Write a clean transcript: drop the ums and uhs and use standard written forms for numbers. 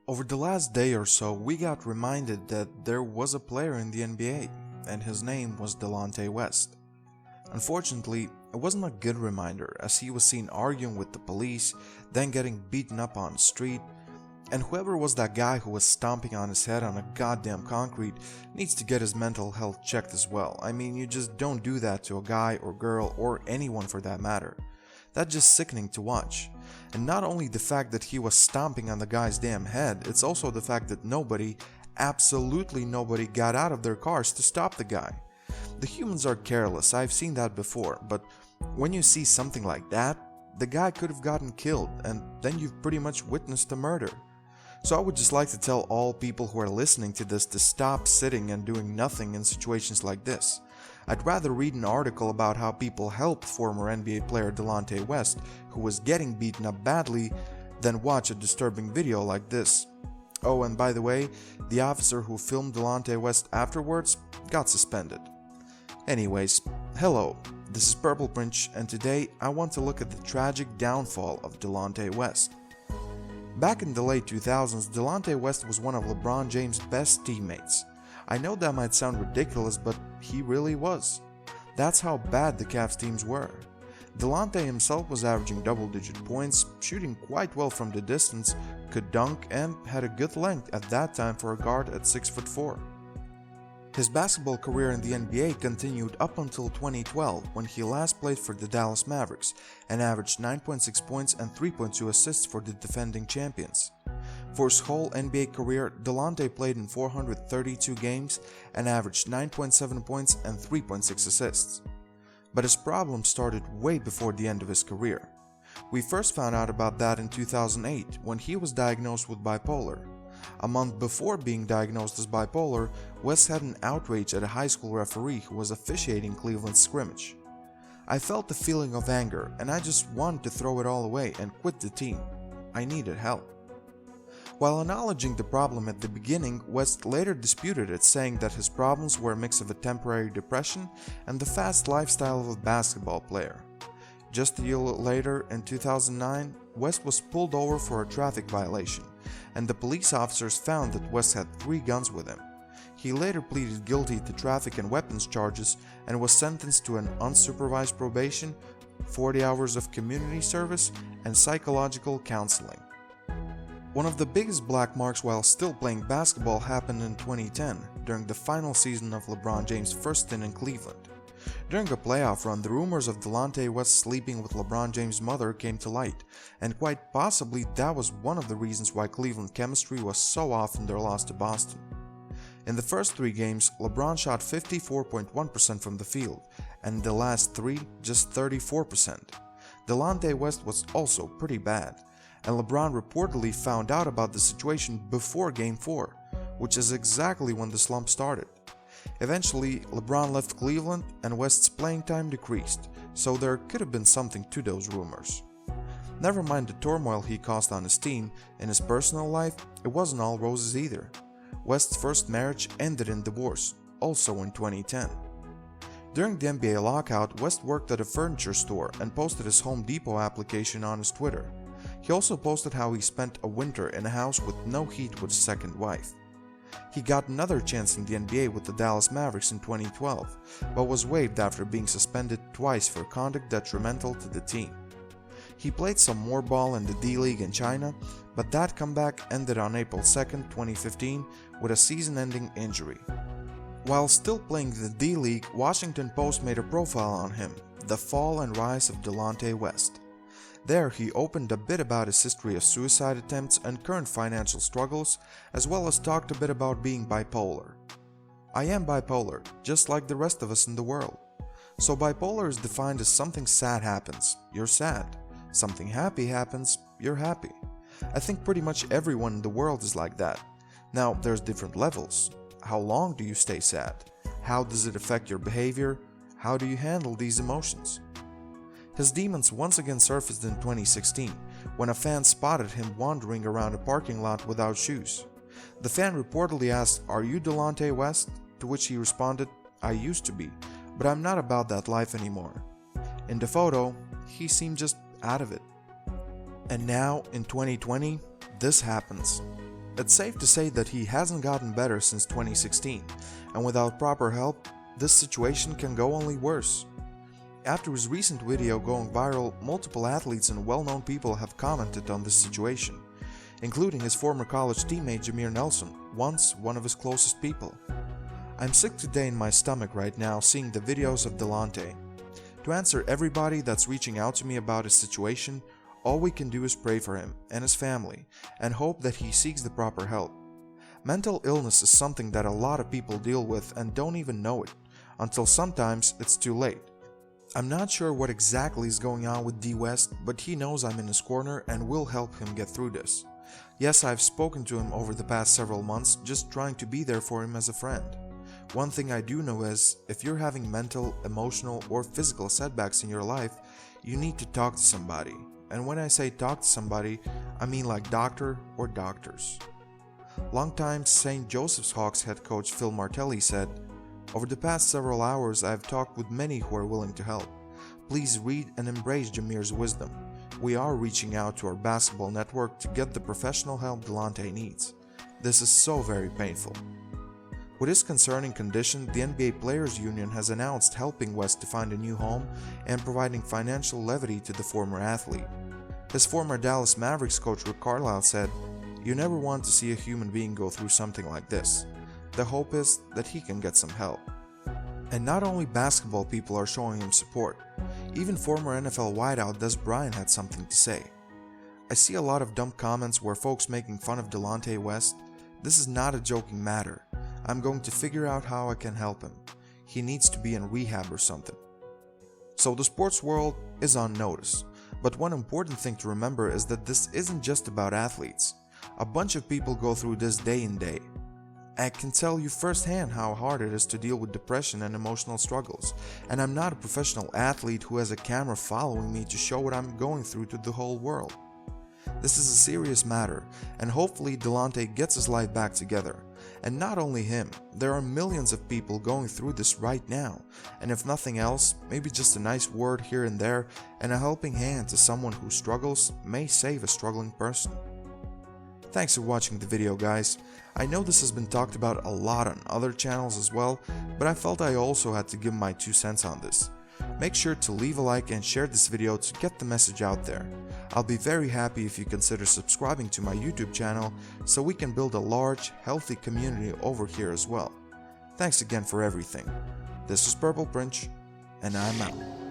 Over the last day or so, we got reminded that there was a player in the NBA, and his name was Delonte West. Unfortunately, it wasn't a good reminder as he was seen arguing with the police, then getting beaten up on the street, and whoever was that guy who was stomping on his head on a goddamn concrete needs to get his mental health checked as well. I mean, you just don't do that to a guy or girl or anyone for that matter. That's just sickening to watch. And not only the fact that he was stomping on the guy's damn head, it's also the fact that nobody, absolutely nobody, got out of their cars to stop the guy. The humans are careless, I've seen that before, but when you see something like that, the guy could have gotten killed, and then you've pretty much witnessed a murder. So I would just like to tell all people who are listening to this to stop sitting and doing nothing in situations like this. I'd rather read an article about how people helped former NBA player Delonte West, who was getting beaten up badly, than watch a disturbing video like this. Oh, and by the way, the officer who filmed Delonte West afterwards got suspended. Anyways, hello, this is Purple Prince, and today I want to look at the tragic downfall of Delonte West. Back in the late 2000s, Delonte West was one of LeBron James' best teammates. I know that might sound ridiculous, but he really was. That's how bad the Cavs teams were. Delonte himself was averaging double-digit points, shooting quite well from the distance, could dunk, and had a good length at that time for a guard at 6'4". His basketball career in the NBA continued up until 2012 when he last played for the Dallas Mavericks and averaged 9.6 points and 3.2 assists for the defending champions. For his whole NBA career, Delonte played in 432 games and averaged 9.7 points and 3.6 assists. But his problems started way before the end of his career. We first found out about that in 2008 when he was diagnosed with bipolar. A month before being diagnosed as bipolar, West had an outrage at a high school referee who was officiating Cleveland's scrimmage. I felt the feeling of anger and I just wanted to throw it all away and quit the team. I needed help. While acknowledging the problem at the beginning, West later disputed it, saying that his problems were a mix of a temporary depression and the fast lifestyle of a basketball player. Just a year later, in 2009, West was pulled over for a traffic violation, and the police officers found that West had 3 guns with him. He later pleaded guilty to traffic and weapons charges and was sentenced to an unsupervised probation, 40 hours of community service, and psychological counseling. One of the biggest black marks while still playing basketball happened in 2010, during the final season of LeBron James' first stint in Cleveland. During a playoff run, the rumors of Delonte West sleeping with LeBron James' mother came to light, and quite possibly that was one of the reasons why Cleveland chemistry was so off in their loss to Boston. In the first 3 games, LeBron shot 54.1% from the field, and in the last 3, just 34%. Delonte West was also pretty bad, and LeBron reportedly found out about the situation before Game 4, which is exactly when the slump started. Eventually, LeBron left Cleveland and West's playing time decreased, so there could have been something to those rumors. Never mind the turmoil he caused on his team, in his personal life, it wasn't all roses either. West's first marriage ended in divorce, also in 2010. During the NBA lockout, West worked at a furniture store and posted his Home Depot application on his Twitter. He also posted how he spent a winter in a house with no heat with his second wife. He got another chance in the NBA with the Dallas Mavericks in 2012, but was waived after being suspended twice for conduct detrimental to the team. He played some more ball in the D-League in China, but that comeback ended on April 2, 2015 with a season-ending injury. While still playing the D-League, Washington Post made a profile on him, The Fall and Rise of Delonte West. There he opened a bit about his history of suicide attempts and current financial struggles, as well as talked a bit about being bipolar. I am bipolar, just like the rest of us in the world. So bipolar is defined as something sad happens, you're sad. Something happy happens, you're happy. I think pretty much everyone in the world is like that. Now, there's different levels. How long do you stay sad? How does it affect your behavior? How do you handle these emotions? His demons once again surfaced in 2016, when a fan spotted him wandering around a parking lot without shoes. The fan reportedly asked, "Are you Delonte West?" To which he responded, "I used to be, but I'm not about that life anymore." In the photo, he seemed just out of it. And now, in 2020, this happens. It's safe to say that he hasn't gotten better since 2016, and without proper help, this situation can go only worse. After his recent video going viral, multiple athletes and well-known people have commented on this situation, including his former college teammate Jameer Nelson, once one of his closest people. I'm sick today in my stomach right now seeing the videos of Delonte. To answer everybody that's reaching out to me about his situation, all we can do is pray for him and his family and hope that he seeks the proper help. Mental illness is something that a lot of people deal with and don't even know it, until sometimes it's too late. I'm not sure what exactly is going on with D West, but he knows I'm in his corner and will help him get through this. Yes, I've spoken to him over the past several months, just trying to be there for him as a friend. One thing I do know is, if you're having mental, emotional, or physical setbacks in your life, you need to talk to somebody. And when I say talk to somebody, I mean like doctor or doctors. Longtime St. Joseph's Hawks head coach Phil Martelli said, "Over the past several hours, I have talked with many who are willing to help. Please read and embrace Jameer's wisdom. We are reaching out to our basketball network to get the professional help Delonte needs. This is so very painful." With his concerning condition, the NBA Players Union has announced helping West to find a new home and providing financial levity to the former athlete. His former Dallas Mavericks coach Rick Carlisle said, "You never want to see a human being go through something like this. The hope is that he can get some help." And not only basketball people are showing him support, even former NFL wideout Des Bryant had something to say. "I see a lot of dumb comments where folks making fun of Delonte West. This is not a joking matter. I'm going to figure out how I can help him. He needs to be in rehab or something." So the sports world is on notice, but one important thing to remember is that this isn't just about athletes. A bunch of people go through this day in day. I can tell you firsthand how hard it is to deal with depression and emotional struggles, and I'm not a professional athlete who has a camera following me to show what I'm going through to the whole world. This is a serious matter, and hopefully Delonte gets his life back together. And not only him, there are millions of people going through this right now, and if nothing else, maybe just a nice word here and there and a helping hand to someone who struggles may save a struggling person. Thanks for watching the video, guys. I know this has been talked about a lot on other channels as well, but I felt I also had to give my 2 cents on this. Make sure to leave a like and share this video to get the message out there. I'll be very happy if you consider subscribing to my YouTube channel so we can build a large, healthy community over here as well. Thanks again for everything. This is Purple Prince, and I'm out.